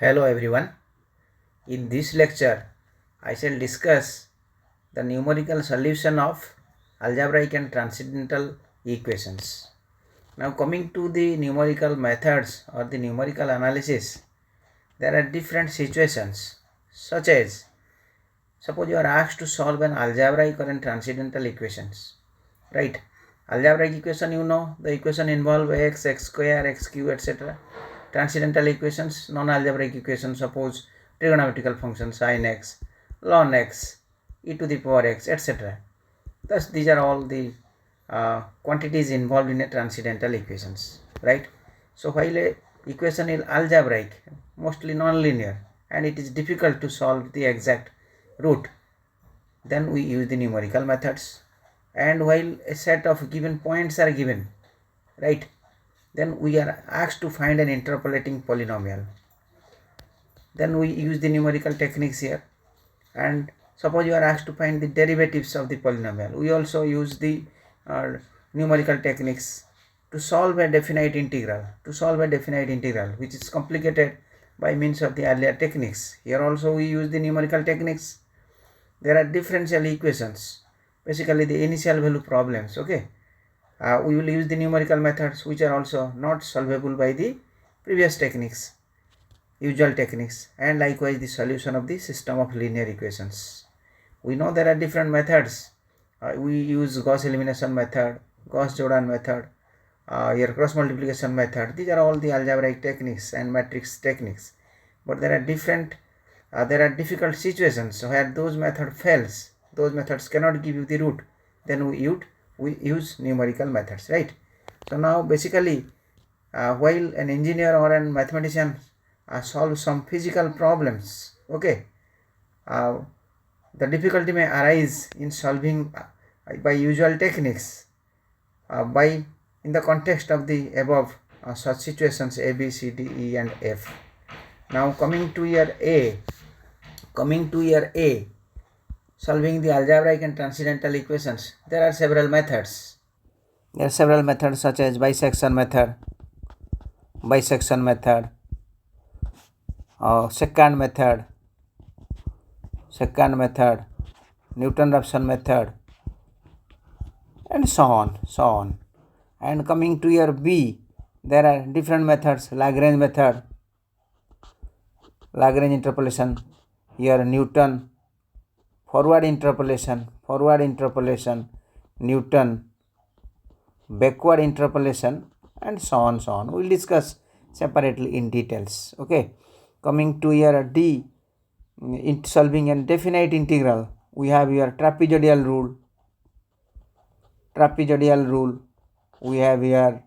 Hello everyone. In this lecture, I shall discuss the numerical solution of algebraic and transcendental equations. Now coming to the numerical methods or the numerical analysis, there are different situations such as suppose you are asked to solve an algebraic or an transcendental equations, right? Algebraic equation, you know, the equation involve x, x square, x cube, etc. Transcendental equations, non-algebraic equations, suppose trigonometrical functions sin x, ln x, e to the power x, etc. Thus, these are all the quantities involved in a transcendental equations, right? So, while a equation is algebraic, mostly non-linear, and it is difficult to solve the exact root, then we use the numerical methods. And while a set of given points are given, right, then we are asked to find an interpolating polynomial. Then we use the numerical techniques here. And suppose you are asked to find the derivatives of the polynomial, we also use the numerical techniques to solve a definite integral, which is complicated by means of the earlier techniques. Here also we use the numerical techniques. There are differential equations, basically the initial value problems, okay. We will use the numerical methods which are also not solvable by the previous techniques, usual techniques, and likewise the solution of the system of linear equations. We know there are different methods. We use Gauss elimination method, Gauss Jordan method, here cross multiplication method. These are all the algebraic techniques and matrix techniques. But there are difficult situations where those method fails. Those methods cannot give you the root. Then we use numerical methods, right? So now basically while an engineer or a mathematician solve some physical problems, okay, the difficulty may arise in solving by usual techniques in the context of the above such situations A, B, C, D, E and F. Now coming to year A, solving the algebraic and transcendental equations, there are several methods. There are several methods such as bisection method, secant method, Newton-Raphson method, and so on. And coming to year B, there are different methods: Lagrange method, Lagrange interpolation, here Newton, forward interpolation, Newton, backward interpolation, and so on. We will discuss separately in details, okay. Coming to year D, in solving a definite integral, we have here trapezoidal rule, we have here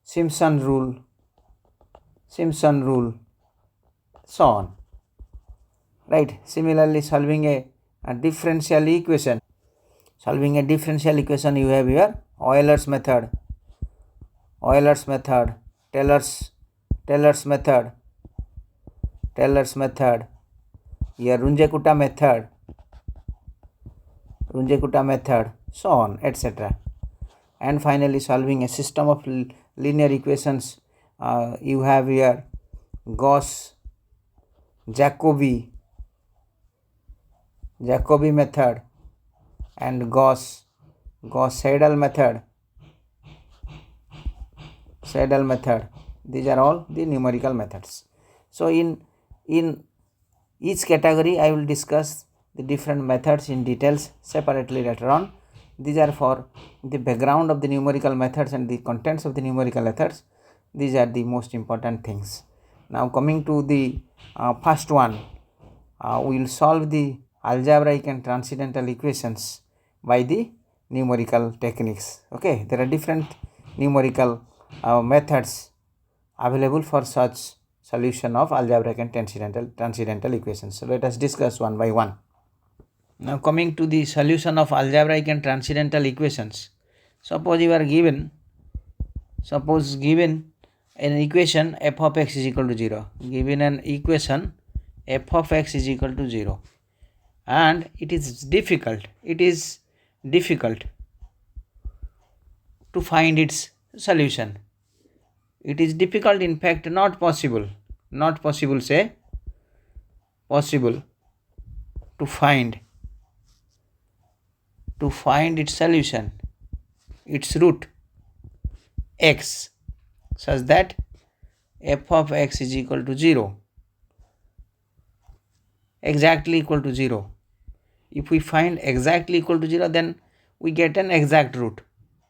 Simpson rule, so on, right? Similarly, solving a differential equation, you have here Euler's method, Taylor's method, here Runge-Kutta method, so on, etc. And finally, solving a system of linear equations, you have here Gauss-Jacobi method and Gauss-Seidel method. These are all the numerical methods. So in each category I will discuss the different methods in details separately later on. These are for the background of the numerical methods and the contents of the numerical methods. These are the most important things. Now coming to the first one, we will solve the algebraic and transcendental equations by the numerical techniques, okay. There are different numerical methods available for such solution of algebraic and transcendental equations. So let us discuss one by one. Now coming to the solution of algebraic and transcendental equations, suppose you are given an equation f of x is equal to 0, and it is difficult to find its solution. It is difficult, in fact not possible say possible to find its solution, its root x, such that f of x is equal to 0, exactly equal to 0. If we find exactly equal to 0, then we get an exact root.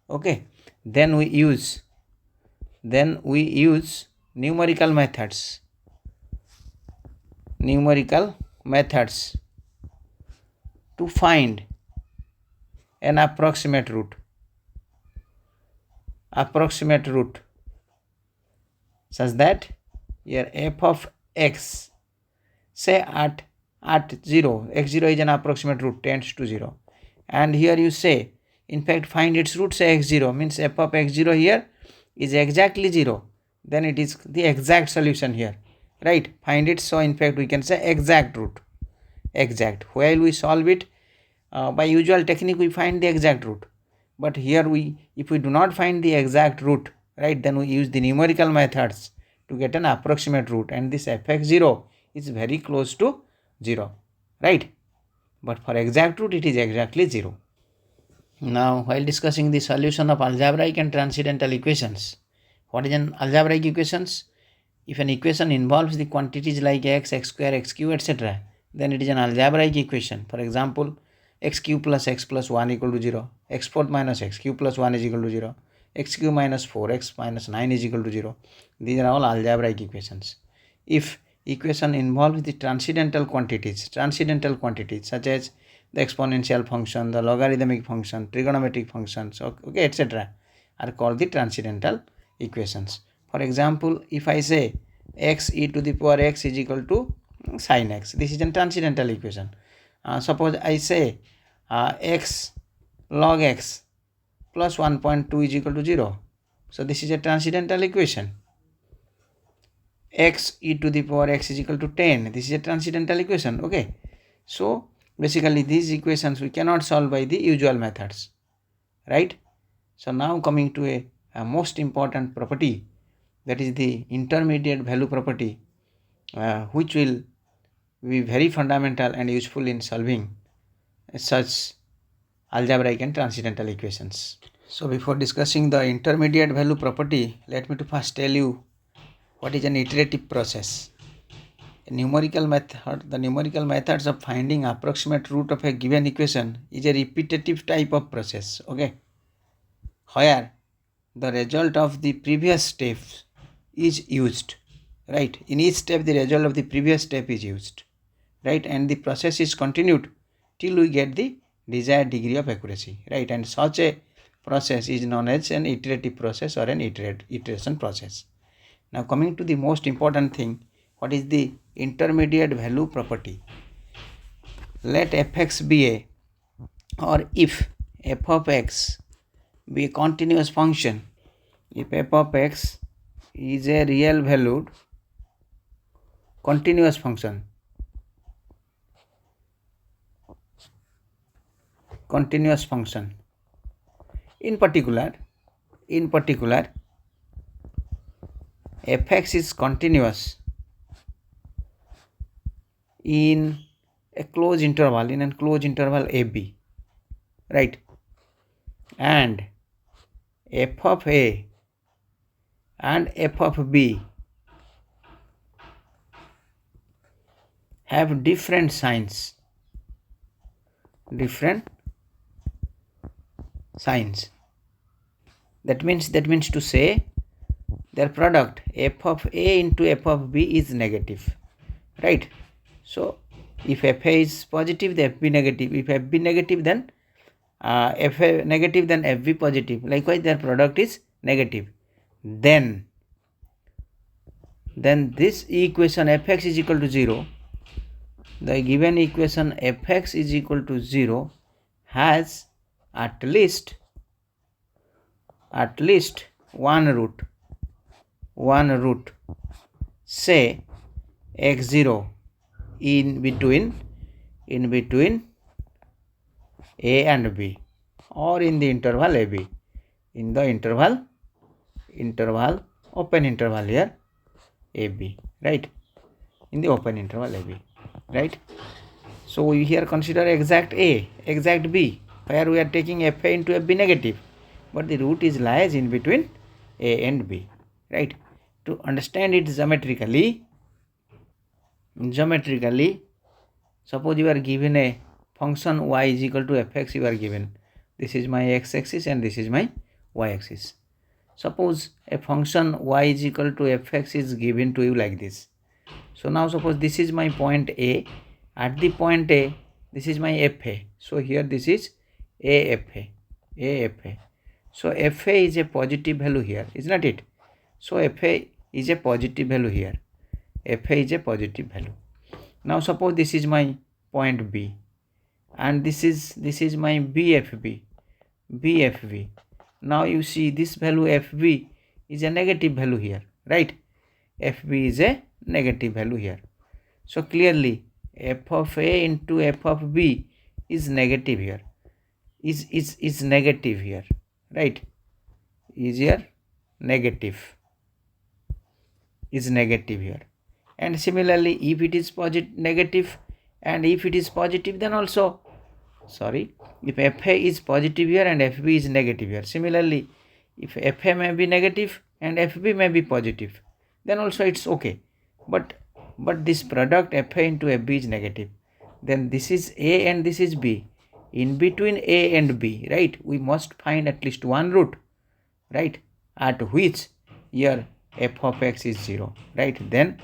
Okay, then we use numerical methods to find an approximate root such that here f of x, say at 0, x0 is an approximate root, tends to 0, and here you say, in fact, find its root, say x0, means f of x0 here is exactly 0, then it is the exact solution here, right? Find it, so in fact we can say exact root. While we solve it by usual technique, we find the exact root, but here if we do not find the exact root, right, then we use the numerical methods to get an approximate root, and this fx0 is very close to 0, right? But for exact root, it is exactly 0. Now, while discussing the solution of algebraic and transcendental equations, what is an algebraic equations? If an equation involves the quantities like x, x square, x cube, etc., then it is an algebraic equation. For example, x cube plus x plus 1 equal to 0, x fourth minus x cube plus 1 is equal to 0, x cube minus 4x minus 9 is equal to 0. These are all algebraic equations. If equation involves the transcendental quantities such as the exponential function, the logarithmic function, trigonometric functions, okay, etc., are called the transcendental equations. For example, if I say x e to the power x is equal to sin x, this is a transcendental equation. Suppose I say x log x plus 1.2 is equal to 0. So this is a transcendental equation. X e to the power x is equal to 10. This is a transcendental equation. Okay. So basically these equations we cannot solve by the usual methods, right? So now coming to a most important property, that is the intermediate value property, which will be very fundamental and useful in solving such algebraic and transcendental equations. So before discussing the intermediate value property, let me to first tell you what is an iterative process. The numerical methods of finding approximate root of a given equation is a repetitive type of process, okay, where the result of the previous step is used, right? In each step the result of the previous step is used, right? And the process is continued till we get the desired degree of accuracy, right? And such a process is known as an iterative process or an iteration process. Now coming to the most important thing, what is the intermediate value property? Let fx be a, or if f of x be a continuous function, if f of x is a real valued continuous function, in particular fx is continuous in a closed interval ab, right? And f of a and f of b have different signs. That means to say their product f of a into f of b is negative, right? So if f a is positive, then f b negative. If f b negative, then f a negative, then f b positive. Likewise, their product is negative. Then this equation fx is equal to 0, the given equation fx is equal to 0 has at least one root, say x0 in between a and b, or in the interval ab, in the interval open interval here ab, right? In the open interval ab. right? So we here consider exact A, exact B, where we are taking FA into FB negative, but the root is lies in between A and B, right? To understand it geometrically, suppose you are given a function y is equal to fx, you are given. This is my x-axis and this is my y-axis. Suppose a function y is equal to fx is given to you like this. So now suppose this is my point A. At the point A, this is my FA. So here this is AFA. AFA. So FA is a positive value here, is not it? So FA is a positive value here. FA is a positive value. Now suppose this is my point B, and this is my BFB. Now you see this value FB is a negative value here, right? FB is a negative value here. So clearly f of A into f of B is negative here. Is negative here, right? Is here negative. Is negative here. And similarly, if it is negative, and if it is positive, then also, if FA is positive here and FB is negative here. Similarly, if FA may be negative and FB may be positive, then also it's okay. But this product FA into FB is negative. Then this is A and this is B. In between A and B, right, we must find at least one root, right, at which here f of x is 0, right? Then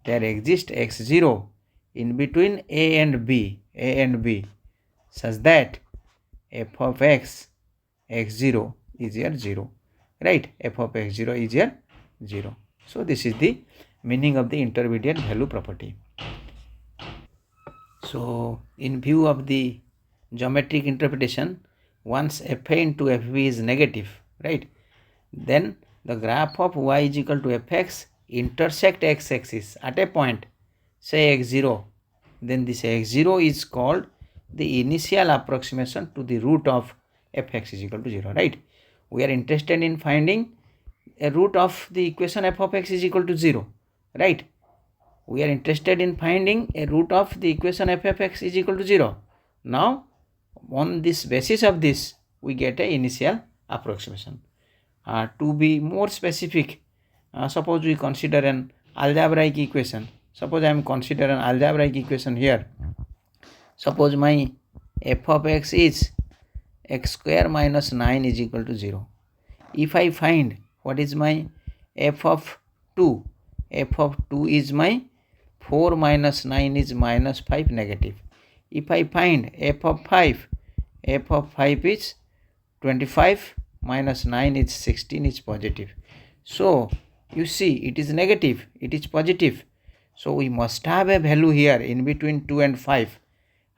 there exists x0 in between A and B, such that f of x, x0 is here 0, right? F of x0 is here 0. So this is the meaning of the intermediate value property. So in view of the geometric interpretation, once FA into FB is negative, right, then the graph of y is equal to fx intersect x-axis at a point, say x0, then this x0 is called the initial approximation to the root of fx is equal to 0, right? We are interested in finding a root of the equation f of x is equal to 0, right? We are interested in finding a root of the equation f of x is equal to 0. Now, on this basis of this, we get a initial approximation. To be more specific, suppose we consider an algebraic equation. Suppose I am considering an algebraic equation here. Suppose my f of x is x square minus 9 is equal to 0. If I find what is my f of 2, f of 2 is my 4 minus 9 is minus 5 negative. If I find f of 5 is 25 minus 9 is 16 is positive. So you see it is negative, it is positive. So we must have a value here in between 2 and 5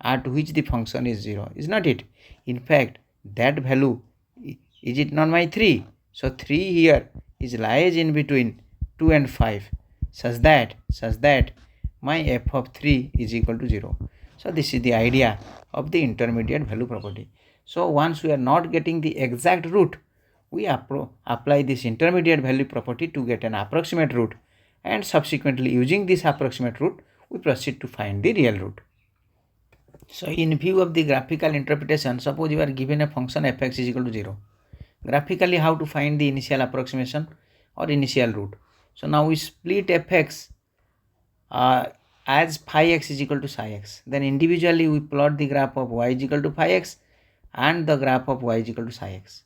at which the function is 0, is not it? In fact, that value, is it not my 3? So 3 here is lies in between 2 and 5 such that my f of 3 is equal to 0. So this is the idea of the intermediate value property. So once we are not getting the exact root, we apply this intermediate value property to get an approximate root, and subsequently using this approximate root, we proceed to find the real root. So in view of the graphical interpretation, suppose you are given a function fx is equal to 0. Graphically, how to find the initial approximation or initial root? So now we split fx as phi x is equal to psi x. Then individually we plot the graph of y is equal to phi x and the graph of y is equal to psi x.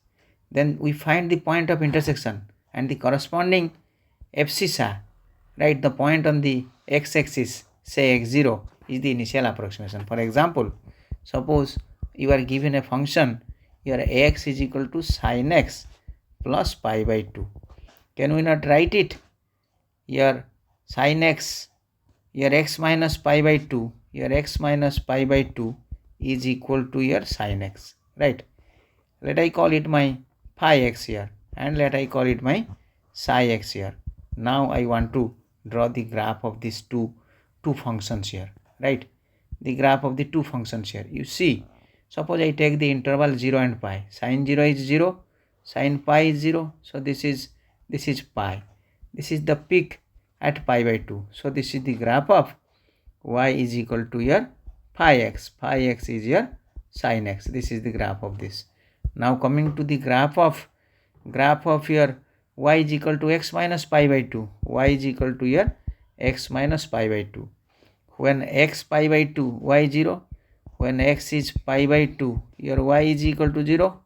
Then we find the point of intersection and the corresponding abscissa, right? The point on the x-axis, say x0, is the initial approximation. For example, suppose you are given a function, your ax is equal to sin x plus pi by 2. Can we not write it? Your sin x, your x minus pi by 2, your x minus pi by 2 is equal to your sin x, right? Let I call it my phi x here and let I call it my psi x here. Now I want to draw the graph of these two functions here, right? The graph of the two functions here. You see, suppose I take the interval 0 and pi. Sin 0 is 0, sin pi is 0. So this is pi. This is the peak at pi by 2. So this is the graph of y is equal to your phi x. Phi x is your sin x. This is the graph of this. Now coming to the graph of your y is equal to x minus pi by 2. Y is equal to your x minus pi by 2. When x pi by 2, y 0. When x is pi by 2, your y is equal to 0.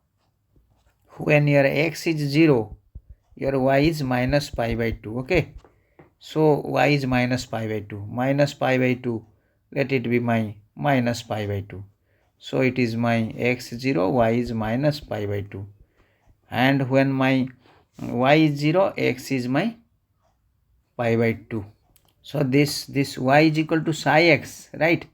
When your x is 0, your y is minus pi by 2. Okay. So y is minus pi by 2. Minus pi by 2. Let it be my minus pi by 2. So it is my x 0, y is minus pi by 2. And when my y is 0, x is my pi by 2. So this y is equal to psi x, right?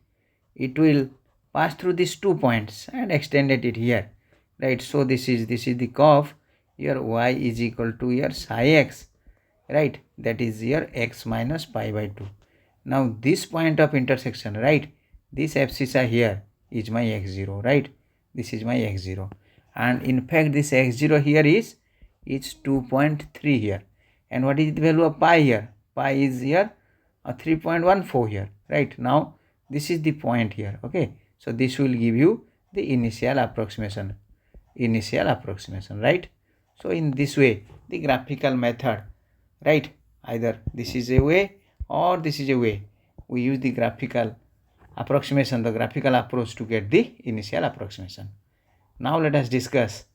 It will pass through these 2 points and extended it here, right? So this is the curve. Your y is equal to your psi x, right? That is your x minus pi by 2. Now this point of intersection, right? This abscissa here is my x0, right? This is my x0. And in fact this x0 here is 2.3 here. And what is the value of pi here? Pi is here 3.14 here, right? Now this is the point here, okay? So this will give you the initial approximation, right? So in this way, the graphical method, right? Either this is a way or this is a way. We use the graphical approximation, the graphical approach to get the initial approximation. Now let us discuss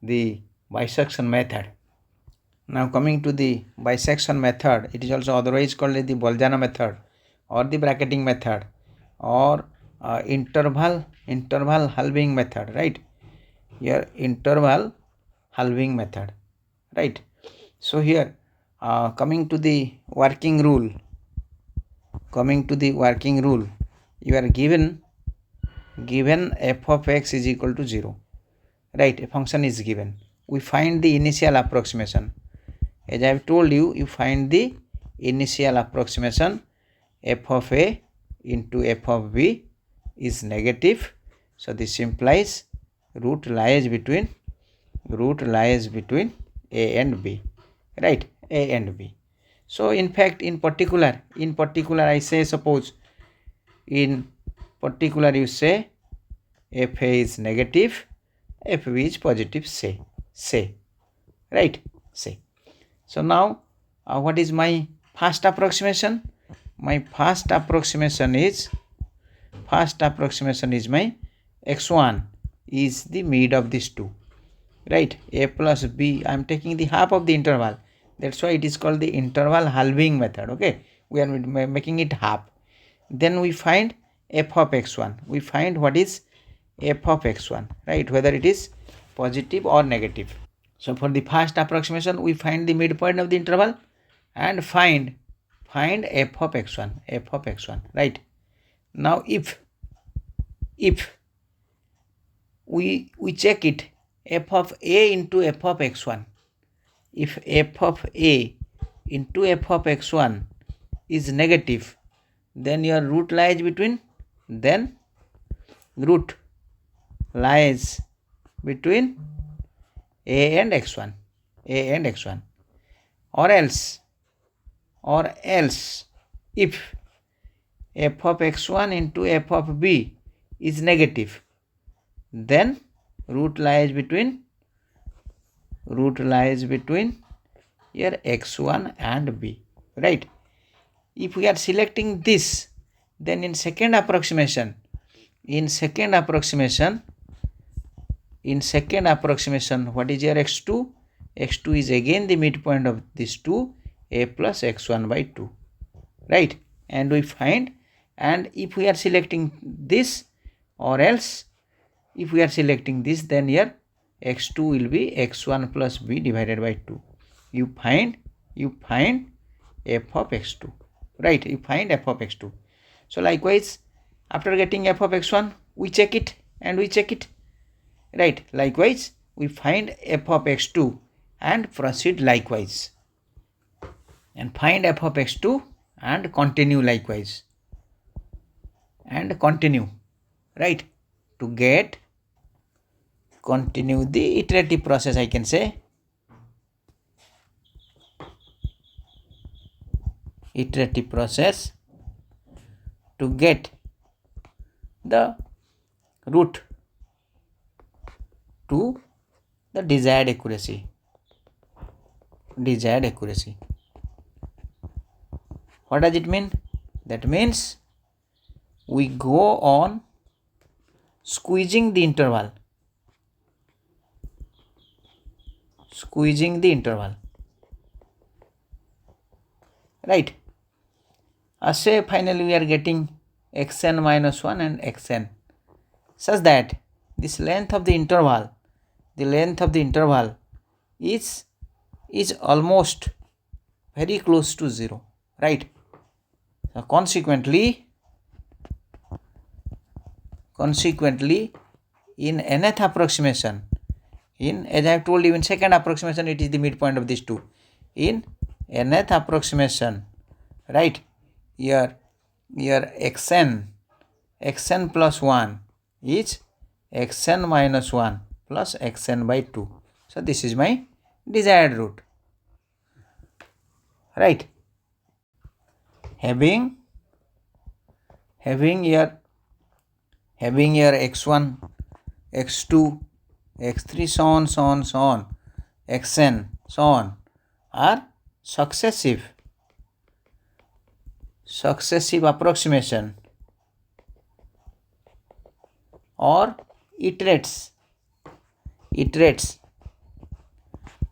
the bisection method. Now coming to the bisection method, it is also otherwise called the Bolzano method or the bracketing method or interval halving method, right? Here interval halving method, right? So here coming to the working rule, you are given f of x is equal to 0, right? A function is given. We find the initial approximation. As I have told you, you find the initial approximation. F of a into f of b is negative. So this implies root lies between a and b, right? A and b. So in fact, in particular I say, suppose in particular you say f a is negative, f b is positive, say, right? Say. So now what is my first approximation? My first approximation is my x1 is the mid of these two, right? A plus b, I am taking the half of the interval. That's why it is called the interval halving method, okay? We are making it half. Then we find f of x1. We find what is f of x1, right? Whether it is positive or negative. So for the first approximation, we find the midpoint of the interval and find f of x1, right? Now if we check it, f of a into f of x1, if f of a into f of x1 is negative, then your root lies between a and x1, or else if f of x1 into f of b is negative, then root lies between here x1 and b, right? If we are selecting this, then in second approximation, what is your x2? X2 is again the midpoint of these two, a plus x1 by 2, right? And we find, and if we are selecting this, or else if we are selecting this, then here x2 will be x1 plus b divided by 2. You find f of x2, right? You find f of x2. So likewise, after getting f of x1, we check it, right? Likewise, we find f of x2 and proceed likewise, and find f of x2 and continue likewise, and continue, right? To continue the iterative process, I can say. Iterative process to get the root to the desired accuracy. What does it mean? That means we go on squeezing the interval. Right. Say finally we are getting xn minus 1 and xn, such that this length of the interval is almost very close to 0, right? So consequently in nth approximation, as I have told you, in second approximation it is the midpoint of these two. In nth approximation, right, here xn plus 1 is xn minus 1 plus xn by 2. So this is my desired root, right? Having here x1, x2, x3, so on, xn, so on, are successive approximation or iterates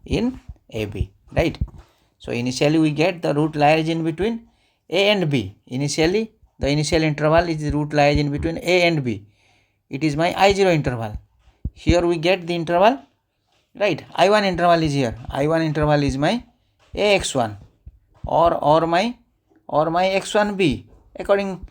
in AB, right? So initially we get the root lies in between A and B. Initially the initial interval is the root lies in between A and B. It is my I0 interval. Here we get the interval, right? I1 interval is here. I1 interval is my AX1 or my X1B, according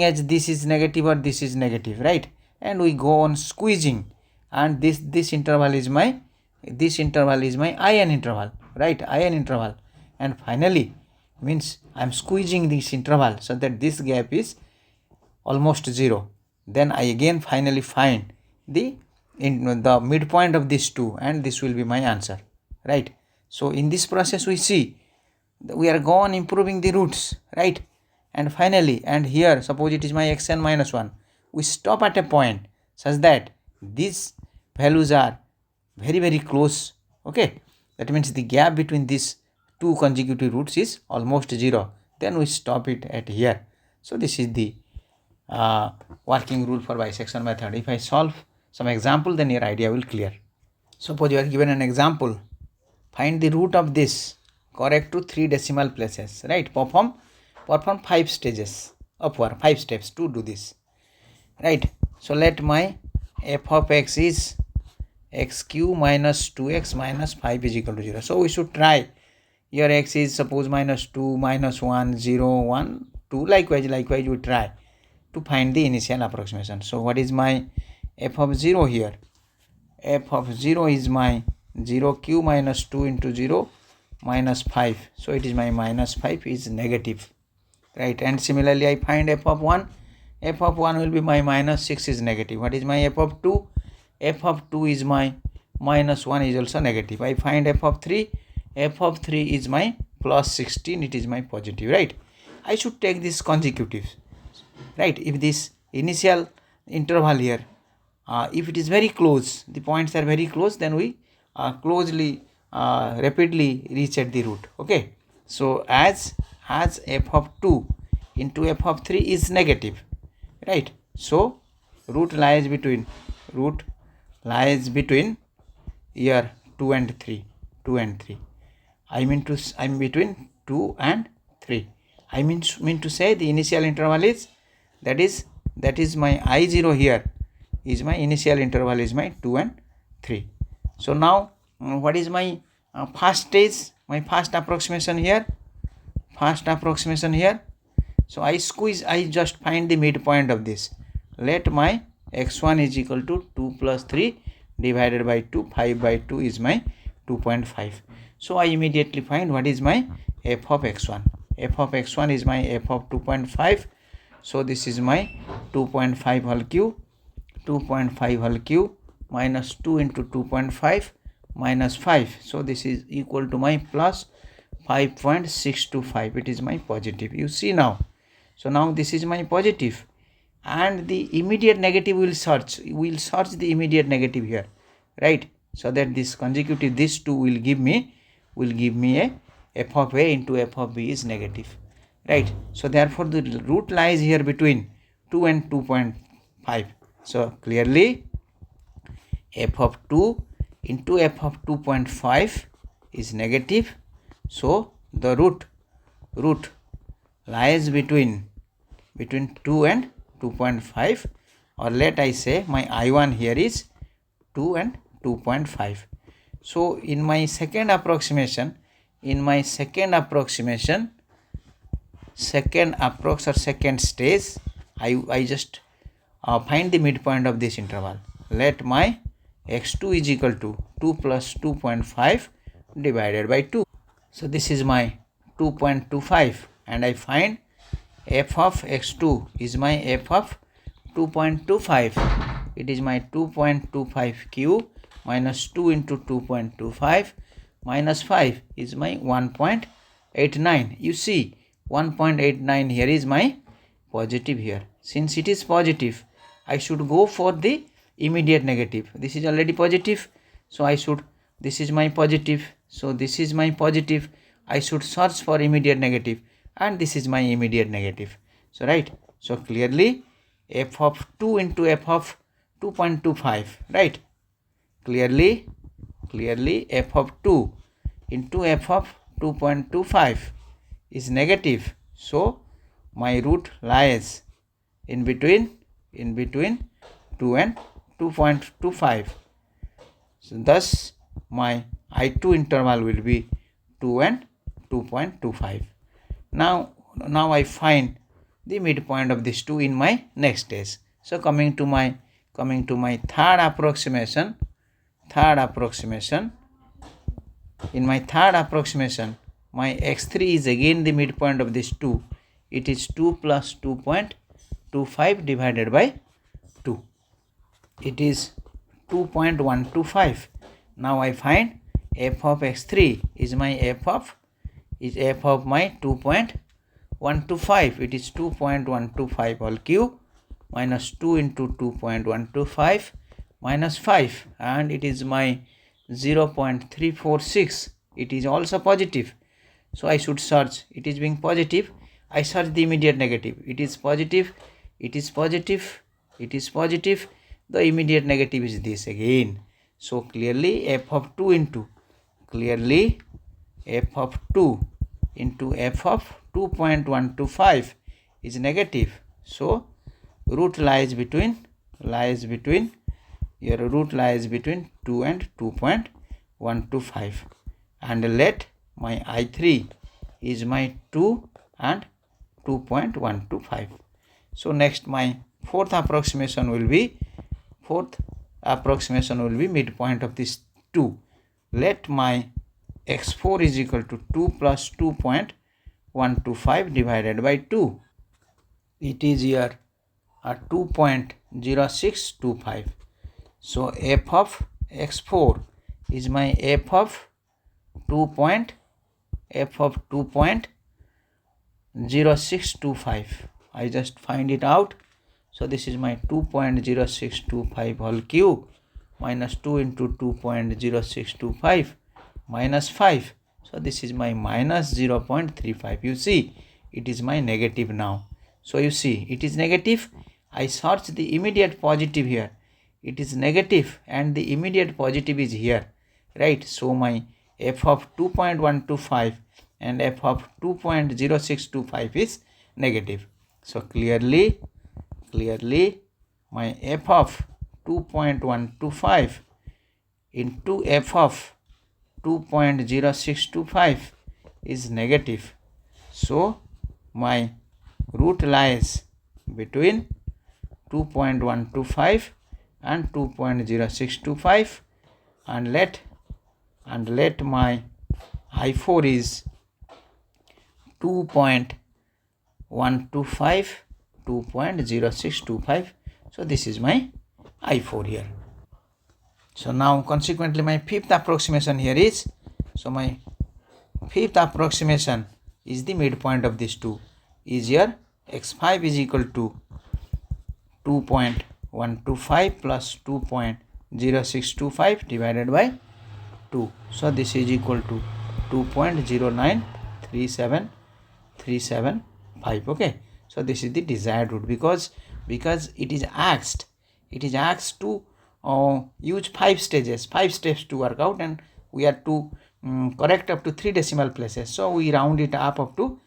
as this is negative or this is negative, right? And we go on squeezing, and this interval is my IN interval, right? IN interval, and finally means I am squeezing this interval so that this gap is almost 0. Then I again finally find the midpoint of these two, and this will be my answer, right? So in this process we see we are gone improving the roots, right? And finally, and here suppose it is my xn minus 1, we stop at a point such that these values are very, very close, okay? That means the gap between these two consecutive roots is almost 0. Then we stop it at here. So this is the working rule for bisection method. If I solve some example, then your idea will clear. Suppose you are given an example. Find the root of this correct to 3 decimal places, right? Perform 5 stages upward, 5 steps to do this, right? So let my f of x is x cube minus 2x minus 5 is equal to 0. So we should try. Here x is suppose minus 2, minus 1, 0, 1, 2. Likewise we try to find the initial approximation. So what is my f of 0 here? F of 0 is my 0 cube minus 2 into 0 minus 5. So it is my minus 5 is negative, right? And similarly I find f of 1. F of 1 will be my minus 6 is negative. What is my f of 2? F of 2 is my minus 1 is also negative. I find f of 3. F of 3 is my plus 16. It is my positive, right? I should take this consecutive, right? If this initial interval here, if it is very close, the points are very close, then we rapidly reach at the root, okay? So as f of 2 into f of 3 is negative, right? So root lies between here 2 and 3. I'm between 2 and 3. I mean to say the initial interval is that is my I0 here is my initial interval is my 2 and 3. So now what is my first stage, my first approximation here? So I just find the midpoint of this. Let my x1 is equal to 2 plus 3 divided by 2. 5 by 2 is my 2.5. So I immediately find what is my f of x1. F of x1 is my f of 2.5. So this is my 2.5 whole cube. 2.5 whole cube minus 2 into 2.5 minus 5. So this is equal to my plus 5.625. It is my positive. You see now. So now this is my positive, and the immediate negative will search. We will search the immediate negative here, right? So that this consecutive, this 2 will give me a f of a into f of b is negative, right? So therefore the root lies here between 2 and 2.5. So clearly f of 2 into f of 2.5 is negative. So the root lies between 2 and 2.5, or let I say my I1 here is 2 and 2.5. So in my second approximation, second stage, I just find the midpoint of this interval. Let my x2 is equal to 2 plus 2.5 divided by 2. So this is my 2.25, and I find f of x2 is my f of 2.25. It is my 2.25 q minus 2 into 2.25 minus 5 is my 1.89. You see 1.89 here is my positive here. Since it is positive, I should go for the immediate negative. This is already positive, so this is my positive, so this is my positive. I should search for immediate negative, and this is my immediate negative. So right, so clearly f of 2 into f of 2.25, right? Clearly f of 2 into f of 2.25 is negative. So my root lies in between 2 and 2.25. So thus my I2 interval will be 2 and 2.25. Now I find the midpoint of these two in my next stage. So coming to my third approximation. In my third approximation, my x3 is again the midpoint of this 2. It is 2 plus 2.25 divided by 2. It is 2.125. Now I find f of x3 is my f of my 2.125. It is 2.125 whole cube minus 2 into 2.125 minus 5, and it is my 0.346. It is also positive, so I should search. It is being positive, I search the immediate negative. It is positive. The immediate negative is this again. So clearly f of 2 into f of 2.125 is negative. So root lies between 2 and 2.125, and let my I3 is my 2 and 2.125. So next my fourth approximation will be midpoint of this 2. Let my x4 is equal to 2 plus 2.125 divided by 2. It is here 2.0625. So f of x4 is my f of 2.0625. I just find it out. So this is my 2.0625 whole cube minus 2 into 2.0625 minus 5. So this is my minus 0.35. You see, it is my negative now. So you see, it is negative. I search the immediate positive here. It is negative and the immediate positive is here, right? So my f of 2.125 and f of 2.0625 is negative. So clearly my f of 2.125 into f of 2.0625 is negative. So my root lies between 2.125 and 2.0625, and let my I4 is 2.125 2.0625. So this is my I4 here. So now consequently my fifth approximation here is, so my fifth approximation is the midpoint of these two is here x5 is equal to 2.125 plus 2.0625 divided by 2. So this is equal to 2.0937375. Okay, so this is the desired root because it is asked to use 5 steps to work out, and we are to correct up to 3 decimal places. So we round it up to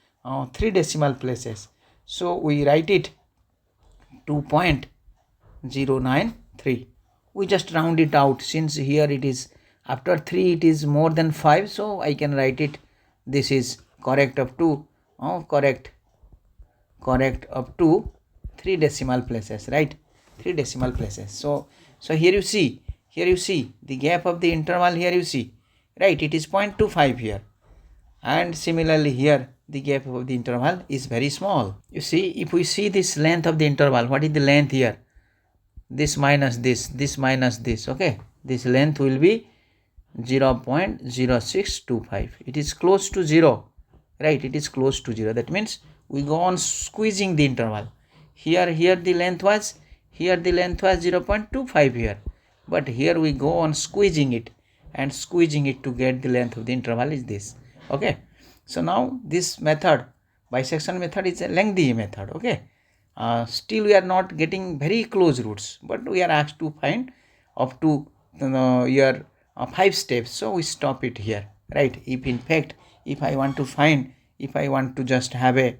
3 decimal places. So we write it 2.093. we just round it out, since here it is after 3 it is more than 5, so I can write it, this is correct up to correct up to 3 decimal places, right? 3 decimal places. So here you see the gap of the interval, here you see, right, it is 0.25 here, and similarly here the gap of the interval is very small. You see, if we see this length of the interval, what is the length here? This minus this minus this, okay, this length will be 0.0625. it is close to 0, right? It is close to 0. That means we go on squeezing the interval. Here the length was 0.25 here, but here we go on squeezing it to get the length of the interval is this. Okay, so now this method, bisection method, is a lengthy method. Okay, still we are not getting very close roots, but we are asked to find up to your 5 steps, so we stop it here, right? If in fact if I want to just have a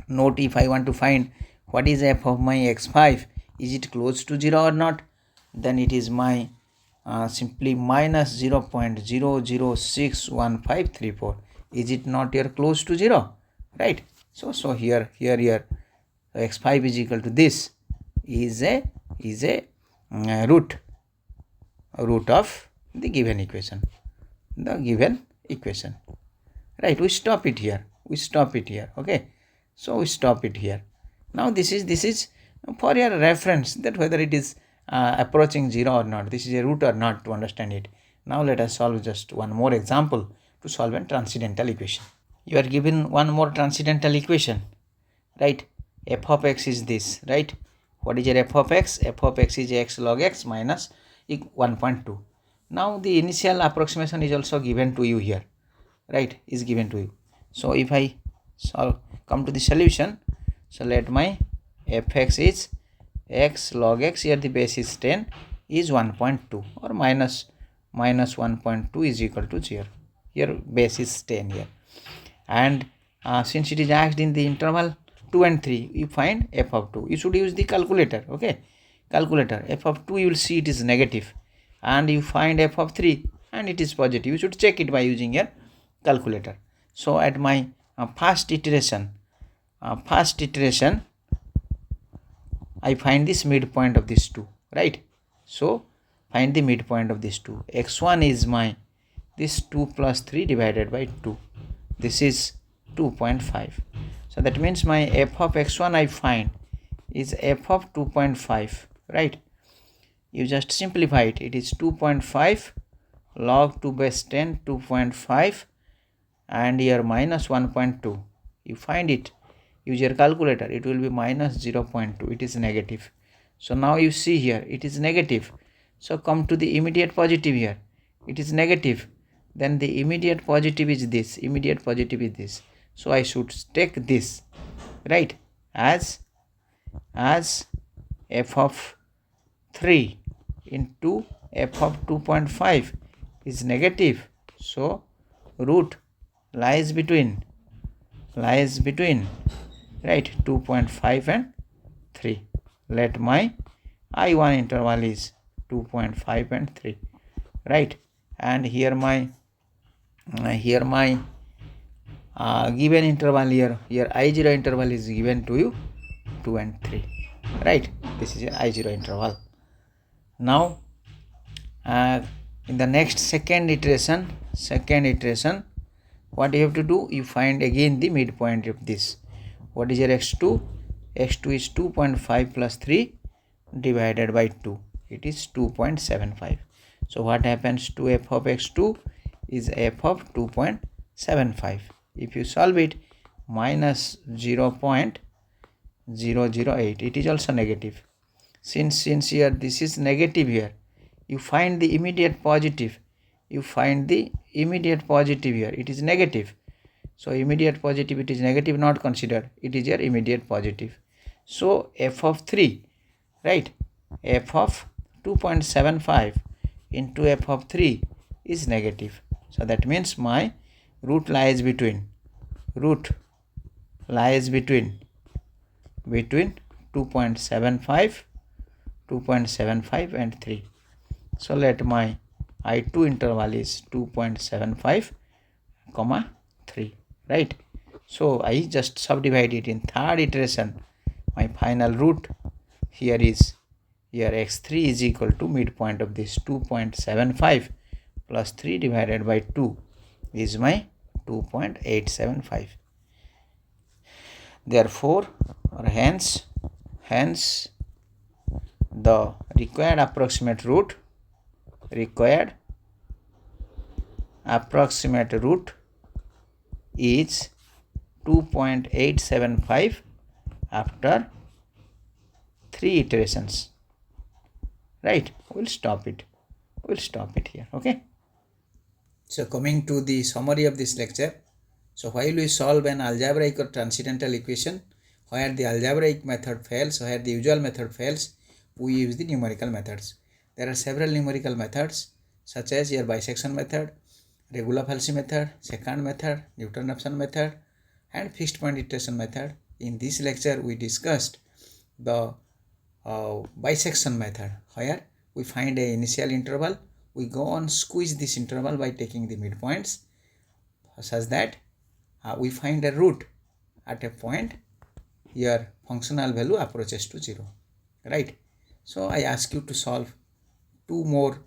note, if I want to find what is f of my x5, is it close to 0 or not, then it is my simply minus 0.006153. is it not here close to 0, right? So here x5 is equal to this, is a root of the given equation, right? We stop it here, okay, so we stop it here. Now this is for your reference, that whether it is approaching 0 or not, this is a root or not, to understand it. Now let us solve just one more example to solve a transcendental equation. You are given one more transcendental equation, right? F of x is this, right? What is your f of x? F of x is x log x minus 1.2. now the initial approximation is also given to you here, right? Is given to you. So if I come to the solution, so let my fx is x log x, here the base is 10, is 1.2, or minus 1.2 is equal to 0. Here base is 10 here, and since it is asked in the interval 2 and 3, you find f of 2. You should use the calculator, okay? Calculator. F of 2 you will see it is negative, and you find f of 3 and it is positive. You should check it by using your calculator. So at my first iteration, I find this midpoint of these two, right? So find the midpoint of these two. x1 is my this 2 plus 3 divided by 2. This is 2.5. So that means my f of x1 I find is f of 2.5, right? You just simplify it. It is 2.5 log 2 base 10, 2.5, and here minus 1.2. You find it. Use your calculator. It will be minus 0.2. It is negative. So now you see here it is negative. So come to the immediate positive here. It is negative. Then the immediate positive is this. So I should take this, right, as f of 3 into f of 2.5 is negative. So root lies between, right, 2.5 and 3. Let my I1 interval is 2.5 and 3, right? And here my given interval here I0 interval is given to you 2 and 3, right? This is your I0 interval. Now in the next second iteration, what you have to do, you find again the midpoint of this. What is your x2? x2 is 2.5 plus 3 divided by 2. It is 2.75. So what happens to f of x2 is f of 2.75. If you solve it, minus 0.75 008. It is also negative. Since here this is negative here, you find the immediate positive. You find the immediate positive here. It is negative. So immediate positive, it is negative, not considered. It is your immediate positive. So f of 3, right? F of 2.75 into f of 3 is negative. So that means my root lies between 2.75 and 3. So let my I2 interval is 2.75 comma 3, right? So I just subdivide it in third iteration. My final root here is x3 is equal to midpoint of this 2.75 plus 3 divided by 2 is my 2.875. Therefore, or hence the required approximate root is 2.875 after 3 iterations, right? We'll stop it here. Okay, so coming to the summary of this lecture. So while we solve an algebraic or transcendental equation, where the algebraic method fails, where the usual method fails, we use the numerical methods. There are several numerical methods such as your bisection method, regular fallacy method, secant method, Newton-Raphson method, and fixed point iteration method. In this lecture we discussed the bisection method, where we find a initial interval, we go on squeeze this interval by taking the midpoints such that we find a root at a point your functional value approaches to 0, right? So I ask you to solve 2 more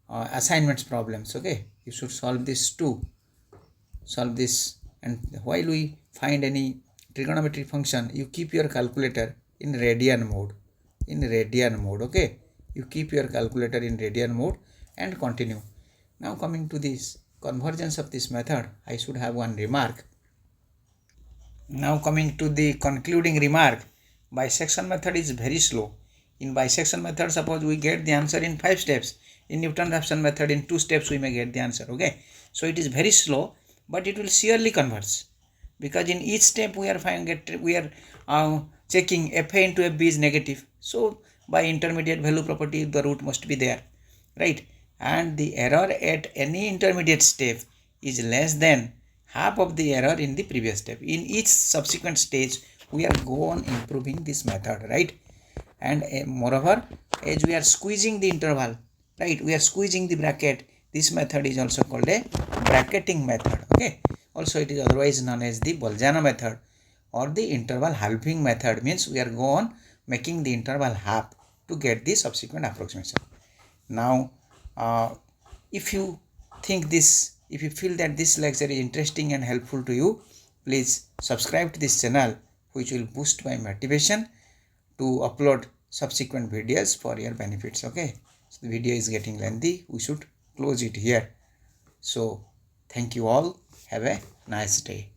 assignments problems. Okay, you should solve this, and while we find any trigonometric function, you keep your calculator in radian mode. Okay, you keep your calculator in radian mode and continue. Now coming to this convergence of this method, I should have one remark. Now coming to the concluding remark, bisection method is very slow. In bisection method, suppose we get the answer in 5 steps. In Newton-Raphson method, in 2 steps we may get the answer. Okay, so it is very slow, but it will surely converge, because in each step we are checking fa into fb is negative. So by intermediate value property, the root must be there, right? And the error at any intermediate step is less than half of the error in the previous step. In each subsequent stage, we are go on improving this method, right? And moreover, as we are squeezing the interval, right, we are squeezing the bracket, this method is also called a bracketing method. Okay, also it is otherwise known as the Bolzano method or the interval halving method. Means we are go on making the interval half to get the subsequent approximation. Now if you feel that this lecture is interesting and helpful to you, please subscribe to this channel, which will boost my motivation to upload subsequent videos for your benefits. Okay, so the video is getting lengthy, we should close it here. So thank you all, have a nice day.